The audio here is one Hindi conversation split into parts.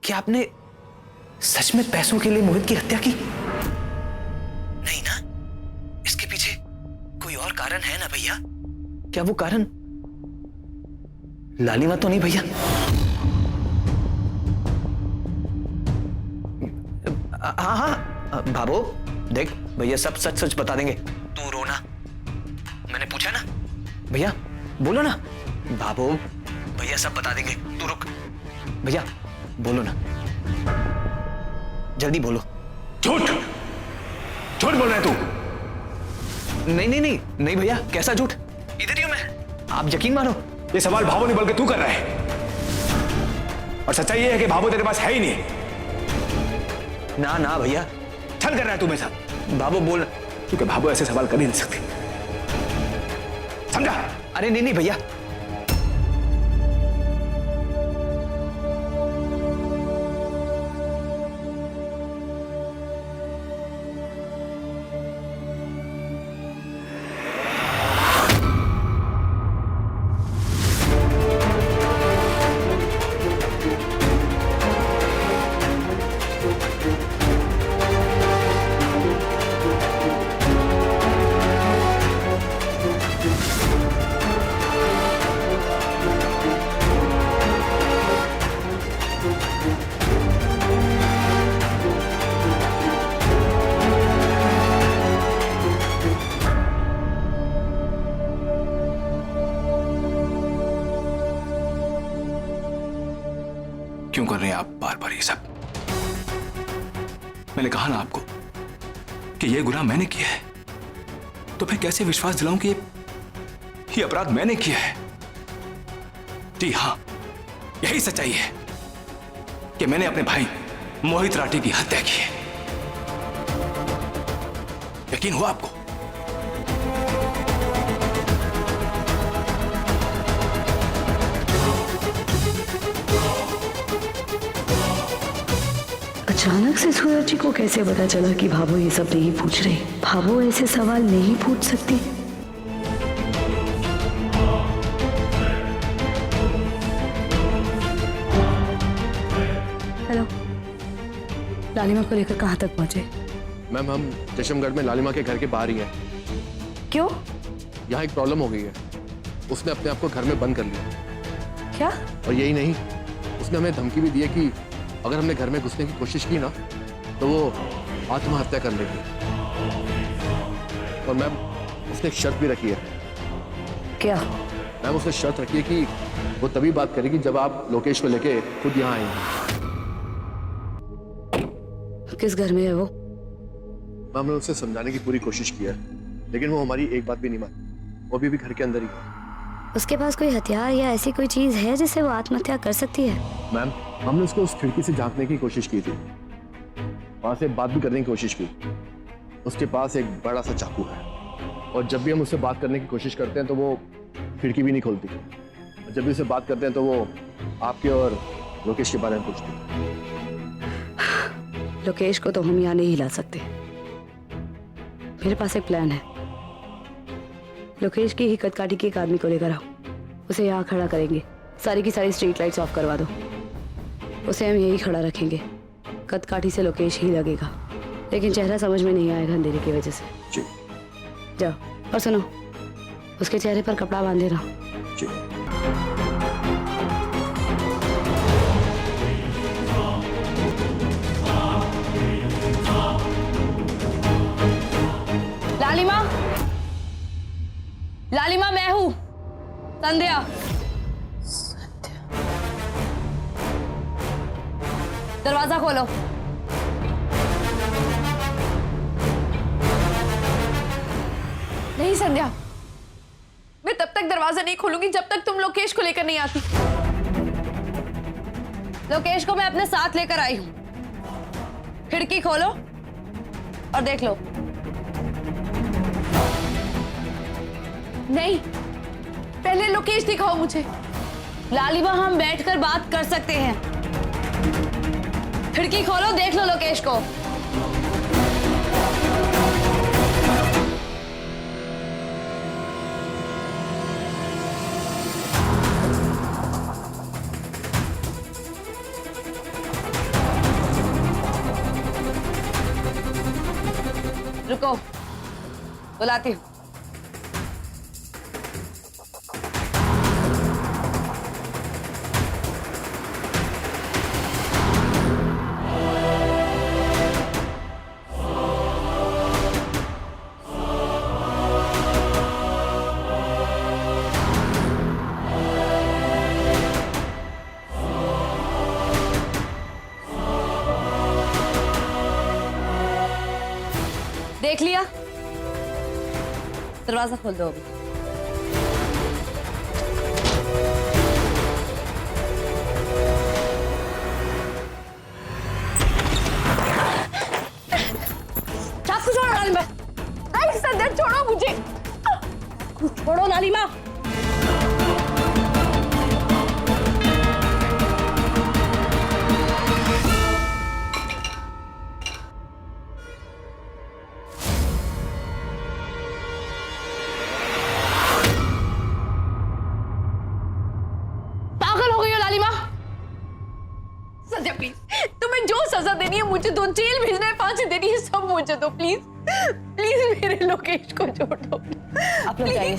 क्या आपने सच में पैसों के लिए मोहित की हत्या की? नहीं ना? इसके पीछे कोई और कारण है ना भैया? क्या वो कारण लालिमा तो नहीं भैया? हाँ हाँ भाबो, देख भैया सब सच सच बता देंगे, तू रोना। मैंने पूछा ना भैया, बोलो ना। भाबो भैया सब बता देंगे, तू रुक। भैया बोलो ना, जल्दी बोलो। झूठ झूठ बोल रहा है तू? नहीं नहीं नहीं नहीं भैया, कैसा झूठ? इधर ही हूं मैं, आप यकीन मानो। ये सवाल भावो नहीं बल्कि तू कर रहा है, और सच्चाई ये है कि भावो तेरे पास है ही नहीं। ना ना भैया, छल कर रहा है तू मेरे साथ। भाबो बोल। क्योंकि भावो ऐसे सवाल कर ही नहीं सकती, समझा? अरे नहीं नहीं भैया, क्यों कर रहे हैं आप बार बार ये सब? मैंने कहा ना आपको कि ये गुनाह मैंने किया है, तो फिर कैसे विश्वास दिलाऊं कि ये अपराध मैंने किया है? जी हां, यही सच्चाई है कि मैंने अपने भाई मोहित राठी की हत्या की है। यकीन हुआ आपको? अचानक से सूरज जी को कैसे पता चला कि भाभो ये सब नहीं पूछ रही? भाभो ऐसे सवाल नहीं पूछ सकती। हेलो, लालिमा को लेकर कहाँ तक पहुंचे? मैम हम चशमगढ़ में लालिमा के घर के बाहर ही हैं। क्यों? यहाँ एक प्रॉब्लम हो गई है, उसने अपने आप को घर में बंद कर लिया। क्या? और यही नहीं, उसने हमें धमकी भी दी है कि अगर हमने घर में घुसने की कोशिश की ना तो वो आत्महत्या कर लेगी। और मैम उसने एक शर्त भी रखी है। क्या? मैम उसने शर्त रखी है कि वो तभी बात करेगी जब आप लोकेश को लेके खुद यहाँ आएंगे। किस घर में है वो? मैम हमने उसे समझाने की पूरी कोशिश की है, लेकिन वो हमारी एक बात भी नहीं मानी। वो अभी भी घर के अंदर ही है। उसके पास कोई हथियार या ऐसी कोई चीज है जिससे वो आत्महत्या कर सकती है? मैम हमने उसको उस खिड़की से झांकने की कोशिश की थी, वहां से बात भी करने की कोशिश की। उसके पास एक बड़ा सा चाकू है, और जब भी हम उससे बात करने की कोशिश करते हैं तो वो खिड़की भी नहीं खोलती। और जब भी उससे बात करते हैं तो वो आपके और लोकेश के बारे में पूछती। लोकेश को तो हम यहाँ नहीं ला सकते। मेरे पास एक प्लान है। लोकेश की ही कदकाठी के एक आदमी को लेकर आओ, उसे यहाँ खड़ा करेंगे, सारी की सारी स्ट्रीट लाइट्स ऑफ करवा दो, उसे हम यही खड़ा रखेंगे। कदकाठी से लोकेश ही लगेगा, लेकिन चेहरा समझ में नहीं आएगा अंधेरे की वजह से। जी। जाओ, और सुनो, उसके चेहरे पर कपड़ा बांध देना। जी। लालिमा, लालिमा मैं हूं, संध्या। दरवाजा खोलो। नहीं संध्या, मैं तब तक दरवाजा नहीं खोलूंगी जब तक तुम लोकेश को लेकर नहीं आती। लोकेश को मैं अपने साथ लेकर आई हूं। खिड़की खोलो और देख लो। नहीं, पहले लोकेश दिखाओ मुझे। लालिमा हम बैठकर बात कर सकते हैं। खिड़की खोलो, देख लो लोकेश को। रुको, बुलाती हूँ। देख लिया? दरवाजा खोल दो अभी। चाकू छोड़ो लालिमा। नहीं संध्या, छोड़ो मुझे। छोड़ो लालिमा। पागल हो गई हो लालिमा? संध्या प्लीज, तुम्हें जो सजा देनी है मुझे दो, जेल भेजना है, फांसी देनी है, सब मुझे दो प्लीज। प्लीज मेरे लोकेश को छोड़ दो। आप लोग जाइए।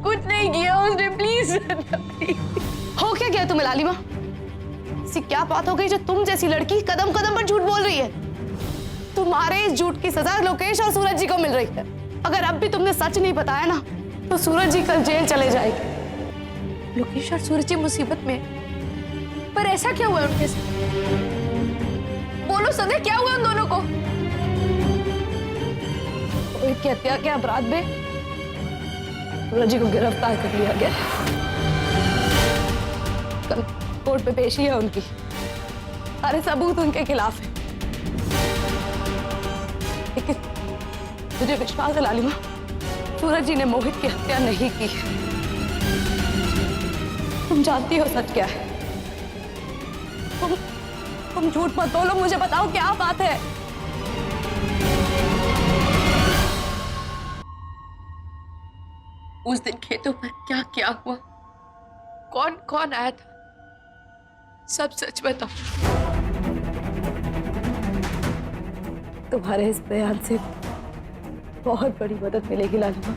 कुछ नहीं किया उसने, प्लीज संध्या प्लीज। हो क्या गया तुम्हें लालिमा? ऐसी क्या बात हो गई जो तुम जैसी लड़की कदम कदम पर झूठ बोल रही है? तुम्हारे इस झूठ की सजा लोकेश और सूरज जी को मिल रही है। अगर अब भी तुमने सच नहीं बताया ना तो सूरज जी कल जेल चले जाएंगे। लोकेश और सूरज जी मुसीबत में हैं। पर ऐसा क्या हुआ उनके साथ? बोलो संध्या, क्या हुआ उन दोनों को? रोहित की हत्या के अपराध में सूरज जी को गिरफ्तार कर लिया गया। कल कोर्ट पे पेशी है उनकी। सारे सबूत उनके खिलाफ है। लेकिन मुझे विश्वास है लालिमा, सूरज जी ने मोहित की हत्या नहीं की है। तुम जानती हो सच क्या है। तुम झूठ मत बोलो, मुझे बताओ क्या बात है। उस दिन खेतों पर क्या क्या हुआ, कौन कौन आया था, सब सच बताओ। तुम्हारे इस बयान से बहुत बड़ी मदद मिलेगी लालिमा।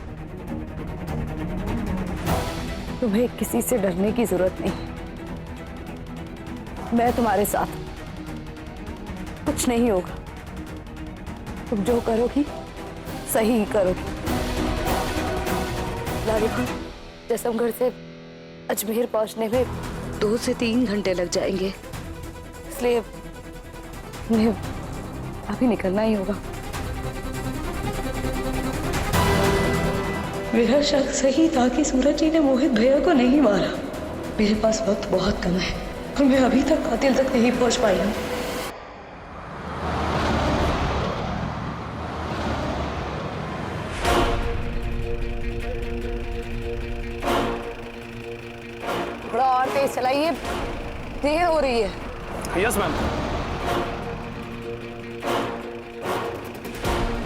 तुम्हें किसी से डरने की जरूरत नहीं। मैं तुम्हारे साथ, कुछ नहीं होगा। तुम जो करोगी सही ही करोगी। लालिमा, जैसमगढ़ से अजमेर पहुंचने में 2 से 3 घंटे लग जाएंगे, इसलिए तुम्हें अभी निकलना ही होगा। मेरा शक सही था कि सूरज जी ने मोहित भैया को नहीं मारा। मेरे पास वक्त बहुत कम है और मैं अभी तक कातिल तक नहीं पहुंच पाई हूँ। थोड़ा और तेज चलाइए, देर हो रही है। Yes ma'am.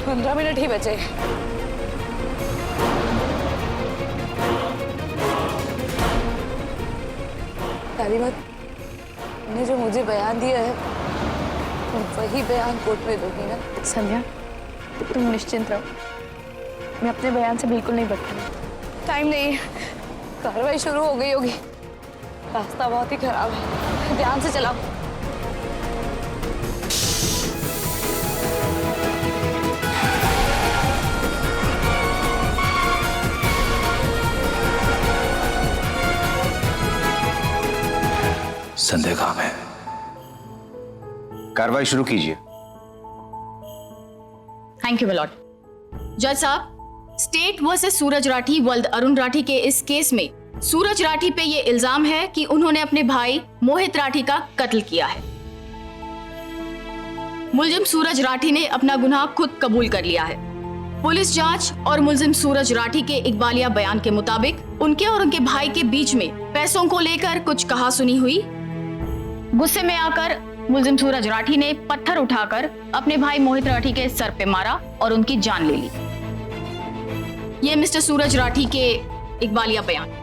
15 मिनट ही बचे। लालिमा, तुमने जो मुझे बयान दिया है तुम वही बयान कोर्ट में दोगी ना? संध्या तुम निश्चिंत रहो, मैं अपने बयान से बिल्कुल नहीं भटकूंगी। टाइम नहीं है, कार्रवाई शुरू हो गई होगी। रास्ता बहुत ही खराब है, ध्यान से चलाओ। संदेह कहाँ है? कार्रवाई शुरू कीजिए। Thank you milord. जज साहब, स्टेट वर्सेस सूरज राठी वर्ल्ड अरुण राठी के इस केस में सूरज राठी पे ये इल्जाम है कि उन्होंने अपने भाई मोहित राठी का कत्ल किया है। मुलजिम सूरज राठी ने अपना गुनाह खुद कबूल कर लिया है। पुलिस जांच और मुलजिम सूरज राठी के इकबालिया बयान के मुताबिक उनके और उनके भाई के बीच में पैसों को लेकर कुछ कहासुनी हुई। गुस्से में आकर मुलजिम सूरज राठी ने पत्थर उठाकर अपने भाई मोहित राठी के सर पे मारा और उनकी जान ले ली। ये मिस्टर सूरज राठी के इकबालिया बयान।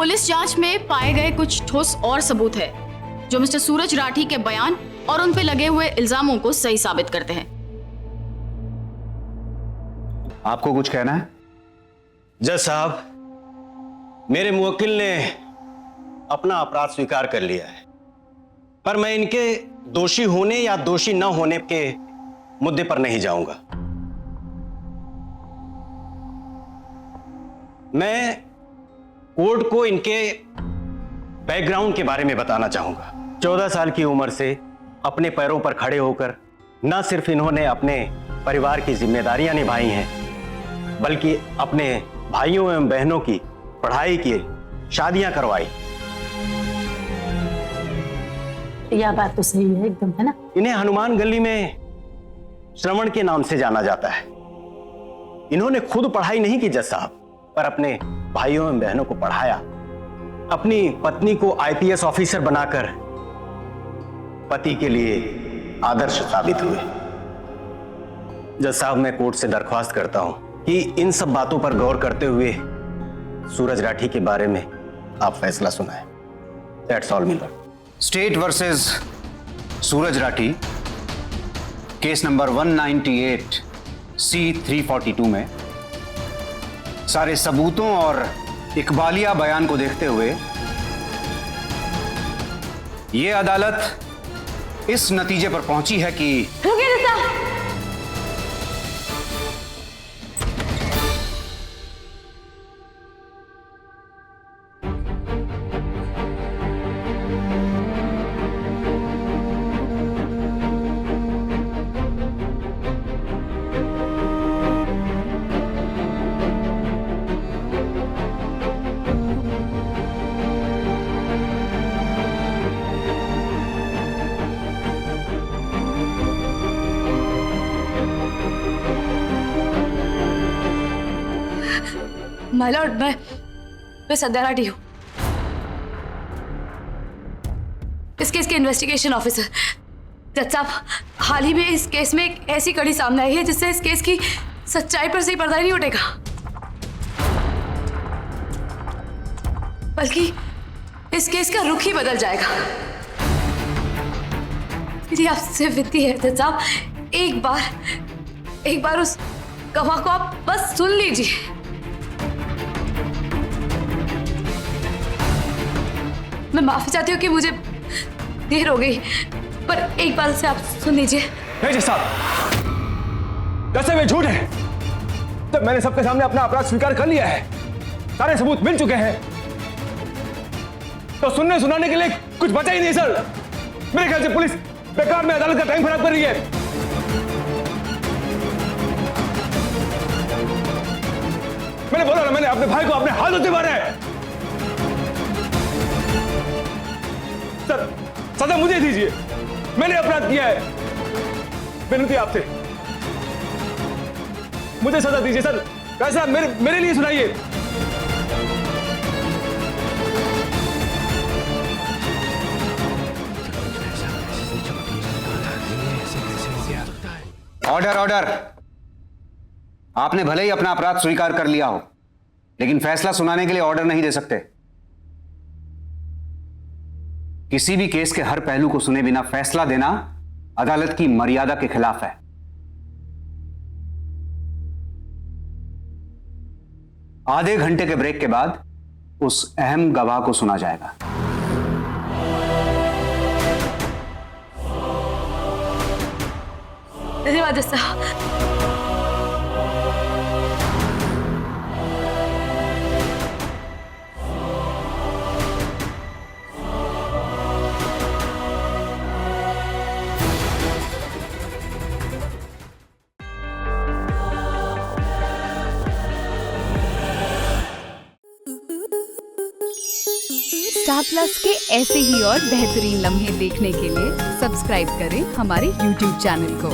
पुलिस जांच में पाए गए कुछ ठोस और सबूत है जो मिस्टर सूरज राठी के बयान और उन पे लगे हुए इल्जामों को सही साबित करते हैं। आपको कुछ कहना है? जज साहब, मेरे मुवक्किल ने अपना अपराध स्वीकार कर लिया है, पर मैं इनके दोषी होने या दोषी न होने के मुद्दे पर नहीं जाऊंगा। मैं कोर्ट को इनके बैकग्राउंड के बारे में बताना चाहूंगा। 14 साल की उम्र से अपने पैरों पर खड़े होकर न सिर्फ इन्होंने अपने परिवार की जिम्मेदारियां निभाई हैं, बल्कि अपने भाइयों एवं बहनों की पढ़ाई की, शादियां करवाई। यह बात तो सही है एकदम, है ना? इन्हें हनुमान गली में श्रवण के नाम से जाना जाता है। इन्होंने खुद पढ़ाई नहीं की जज साहब, पर अपने भाइयों एवं बहनों को पढ़ाया। अपनी पत्नी को आईपीएस ऑफिसर बनाकर पति के लिए आदर्श साबित हुए। जज साहब, मैं कोर्ट से दरख्वास्त करता हूं कि इन सब बातों पर गौर करते हुए सूरज राठी के बारे में आप फैसला सुनाएं। That's all Miller. State versus Suraj Rathi case number 198 C-342 में सारे सबूतों और इकबालिया बयान को देखते हुए यह अदालत इस नतीजे पर पहुंची है कि रुकिए जज साहब, माय लॉर्ड, मैं संध्या राठी हूँ, इस केस के इन्वेस्टिगेशन ऑफिसर। जज साहब, हाल ही में इस केस में एक ऐसी कड़ी सामने आई है जिससे इस केस की सच्चाई पर सही पर्दा नहीं उठेगा, बल्कि इस केस का रुख ही बदल जाएगा। मेरी आपसे विनती है जज साहब, एक बार उस गवाह को आप बस सुन लीजिए। मैं माफी चाहती हूँ कि मुझे देर हो गई, पर एक बार से आप सुन लीजिए। नहीं जज साहब, कैसे वे झूठ है? जब मैंने सबके सामने अपना अपराध स्वीकार कर लिया है, सारे सबूत मिल चुके हैं, तो सुनने सुनाने के लिए कुछ बचा ही नहीं सर। मेरे ख्याल से पुलिस बेकार में अदालत का टाइम खराब कर रही है। मैंने बोला ना, मैंने अपने भाई को अपने हाथ होते मारा है। सर, सजा मुझे दीजिए, मैंने अपराध किया है। विनती आपसे, मुझे सजा दीजिए सर। कैसा मेरे लिए सुनाइए। Order order. आपने भले ही अपना अपराध स्वीकार कर लिया हो, लेकिन फैसला सुनाने के लिए ऑर्डर नहीं दे सकते। किसी भी केस के हर पहलू को सुने बिना फैसला देना अदालत की मर्यादा के खिलाफ है। आधे घंटे के ब्रेक के बाद उस अहम गवाह को सुना जाएगा। धन्यवाद जज साहब। स्टार प्लस के ऐसे ही और बेहतरीन लम्हे देखने के लिए सब्सक्राइब करें हमारे YouTube चैनल को।